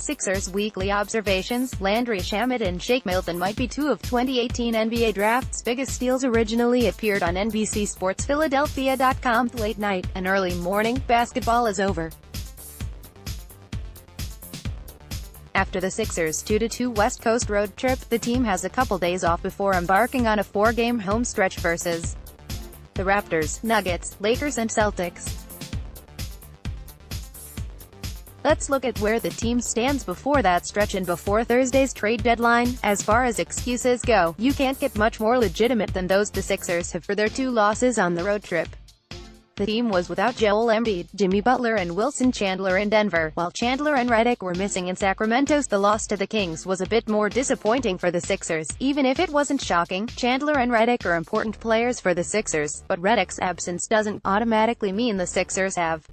Sixers Weekly Observations. Landry, Shamet and Milton might be two of 2018 NBA Draft's biggest steals. Originally appeared on nbcsportsphiladelphia.com. Late night and early morning basketball is over. After the Sixers' 2-2 West Coast road trip, the team has a couple days off before embarking on a 4-game home stretch versus the Raptors, Nuggets, Lakers and Celtics. Let's look at where the team stands before that stretch and before Thursday's trade deadline. As far as excuses go, you can't get much more legitimate than those the Sixers have for their 2 losses on the road trip. The team was without Joel Embiid, Jimmy Butler and Wilson Chandler in Denver, while Chandler and Redick were missing in Sacramento. The loss to the Kings was a bit more disappointing for the Sixers. Even if it wasn't shocking, Chandler and Redick are important players for the Sixers, but Redick's absence doesn't automatically mean the Sixers have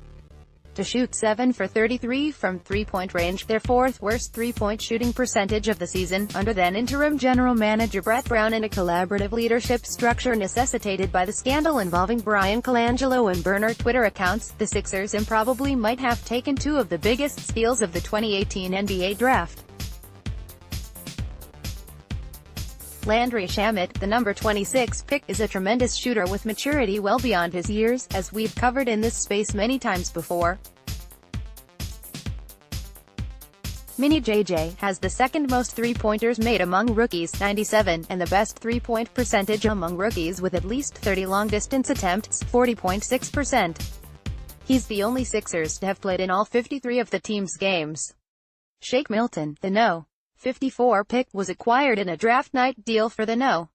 to shoot 7 for 33 from three-point range, their 4th worst three-point shooting percentage of the season, under then interim general manager Brett Brown, in a collaborative leadership structure necessitated by the scandal involving Brian Colangelo and burner Twitter accounts. The Sixers improbably might have taken 2 of the biggest steals of the 2018 NBA Draft. Landry Shamet, the number 26 pick, is a tremendous shooter with maturity well beyond his years, as we've covered in this space many times before. Mini JJ has the second most three-pointers made among rookies, 97, and the best three-point percentage among rookies with at least 30 long-distance attempts, 40.6%. He's the only Sixers to have played in all 53 of the team's games. Milton, the No. 54 pick, was acquired in a draft night deal for the No.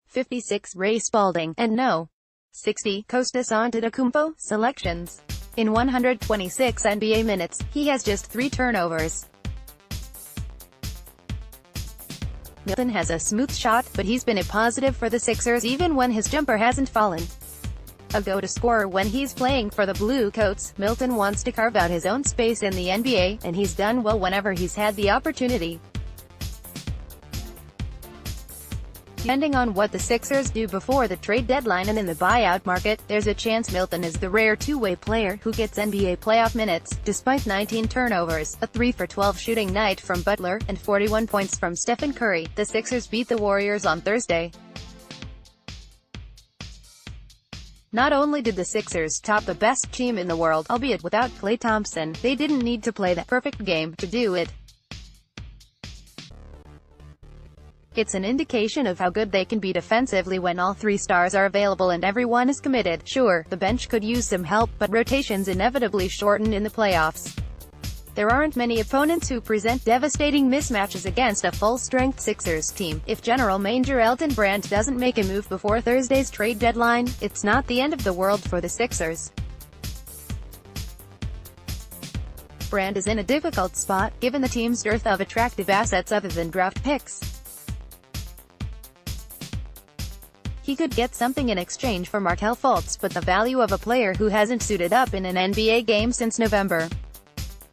56 Ray Spalding and No. 60 Kostas Antetokounmpo selections. In 126 NBA minutes, he has just 3 turnovers. Milton has a smooth shot, but he's been a positive for the Sixers even when his jumper hasn't fallen. A go-to scorer when he's playing for the Blue Coats, Milton wants to carve out his own space in the NBA, and he's done well whenever he's had the opportunity. Depending on what the Sixers do before the trade deadline and in the buyout market, there's a chance Milton is the rare two-way player who gets NBA playoff minutes. Despite 19 turnovers, a 3 for 12 shooting night from Butler, and 41 points from Stephen Curry, the Sixers beat the Warriors on Thursday. Not only did the Sixers top the best team in the world, albeit without Klay Thompson, they didn't need to play that perfect game to do it. It's an indication of how good they can be defensively when all 3 stars are available and everyone is committed. Sure, the bench could use some help, but rotations inevitably shorten in the playoffs. There aren't many opponents who present devastating mismatches against a full-strength Sixers team. If General Manager Elton Brand doesn't make a move before Thursday's trade deadline, it's not the end of the world for the Sixers. Brand is in a difficult spot, given the team's dearth of attractive assets other than draft picks. He could get something in exchange for Markelle Fultz, but the value of a player who hasn't suited up in an NBA game since November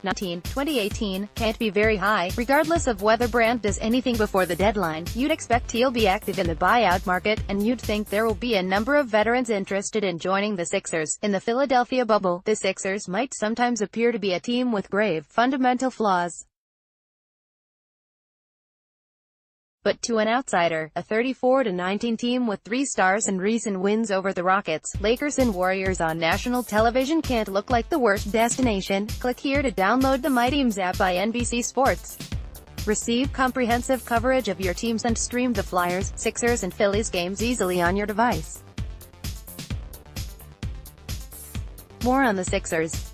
19, 2018, can't be very high. Regardless of whether Brand does anything before the deadline, you'd expect he'll be active in the buyout market, and you'd think there will be a number of veterans interested in joining the Sixers. In the Philadelphia bubble, the Sixers might sometimes appear to be a team with grave, fundamental flaws. But to an outsider, a 34-19 team with 3 stars and recent wins over the Rockets, Lakers and Warriors on national television can't look like the worst destination. Click here to download the My Teams app by NBC Sports. Receive comprehensive coverage of your teams and stream the Flyers, Sixers and Phillies games easily on your device. More on the Sixers.